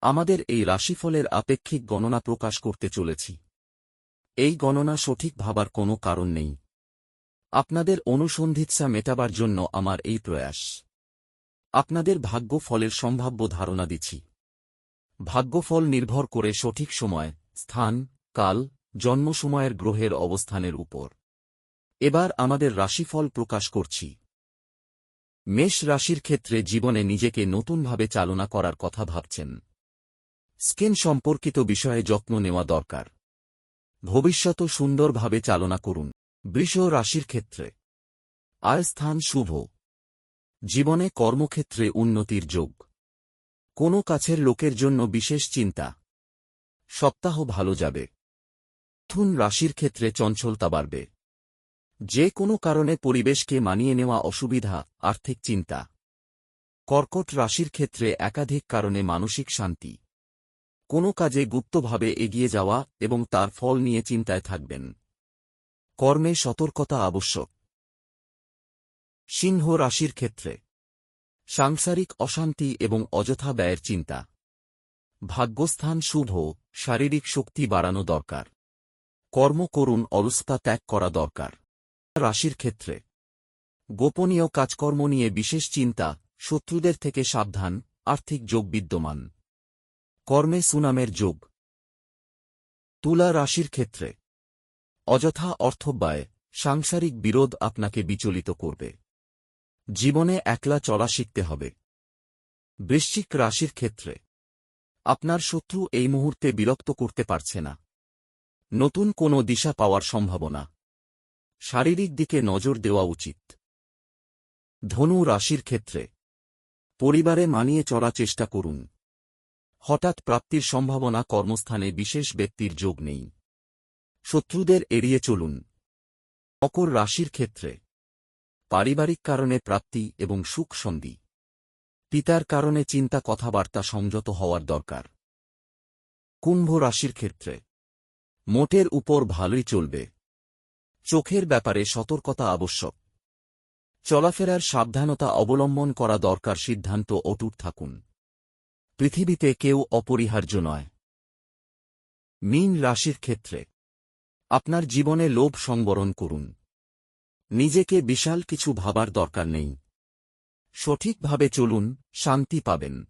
আমাদের এই রাশিফলের আপেক্ষিক গণনা প্রকাশ করতে চলেছি। এই গণনা সঠিক ভাবার কোনো কারণ নেই। আপনাদের অনুসন্ধিৎসা মেটাবার জন্য আমার এই প্রয়াস। আপনাদের ভাগ্য ফলের সম্ভাব্য ধারণা দিচ্ছি। ভাগ্যফল নির্ভর করে সঠিক সময়, স্থান, কাল, জন্ম সময়ের গ্রহের অবস্থানের উপর। এবার আমাদের রাশিফল প্রকাশ করছি। মেষ রাশির ক্ষেত্রে জীবনে নিজেকে নতুনভাবে চালনা করার কথা ভাবছেন। স্কিন সম্পর্কিত বিষয়ে যত্ন নেওয়া দরকার। ভবিষ্যৎ সুন্দরভাবে চালনা করুন। বৃষ রাশির ক্ষেত্রে আয়স্থান শুভ। জীবনে কর্মক্ষেত্রে উন্নতির যোগ। কোনো কাছের লোকের জন্য বিশেষ চিন্তা। সপ্তাহ ভালো যাবে। মিথুন রাশির ক্ষেত্রে চঞ্চলতা বাড়বে। যে কোনো কারণে পরিবেশকে মানিয়ে নেওয়া অসুবিধা, আর্থিক চিন্তা। কর্কট রাশির ক্ষেত্রে একাধিক কারণে মানসিক শান্তি। কোনো কাজে গুপ্তভাবে এগিয়ে যাওয়া এবং তার ফল নিয়ে চিন্তায় থাকবেন। কর্মে সতর্কতা আবশ্যক। সিংহ রাশির ক্ষেত্রে সাংসারিক অশান্তি এবং অযথা ব্যয়ের চিন্তা। ভাগ্যস্থান শুভ, শারীরিক শক্তি বাড়ানো দরকার। কর্ম করুন, অলসতা ত্যাগ করা দরকার। রাশির ক্ষেত্রে গোপনীয় কাজকর্ম নিয়ে বিশেষ চিন্তা, শত্রুদের থেকে সাবধান, আর্থিক যোগ বিদ্যমান। কর্মে সুনামের যোগ। তুলা রাশির ক্ষেত্রে অযথা অর্থব্যয়, সাংসারিক বিরোধ আপনাকে বিচলিত করবে। জীবনে একলা চলা শিখতে হবে। বৃশ্চিক রাশির ক্ষেত্রে আপনার শত্রু এই মুহূর্তে বিরক্ত করতে পারছে না। নতুন কোনো দিশা পাওয়ার সম্ভাবনা। শারীরিক দিকে নজর দেওয়া উচিত। ধনু রাশির ক্ষেত্রে পরিবারে মানিয়ে চলার চেষ্টা করুন। হঠাৎ প্রাপ্তির সম্ভাবনা। কর্মস্থানে বিশেষ ব্যক্তির যোগ নেই। শত্রুদের এড়িয়ে চলুন। মকর রাশির ক্ষেত্রে পারিবারিক কারণে প্রাপ্তি এবং সুখ সন্ধি। পিতার কারণে চিন্তা, কথাবার্তা সংযত হওয়ার দরকার। কুম্ভ রাশির ক্ষেত্রে মোটের উপর ভালোই চলবে। চোখের ব্যাপারে সতর্কতা আবশ্যক। চলাফেরার সাবধানতা অবলম্বন করা দরকার। সিদ্ধান্ত অটুট থাকুন। পৃথিবীতে কেউ অপরিহার্য নয়। মীন রাশির ক্ষেত্রে আপনার জীবনে লোভ সংবরণ করুন। নিজেকে বিশাল কিছু ভাবার দরকার নেই। সঠিকভাবে চলুন, শান্তি পাবেন।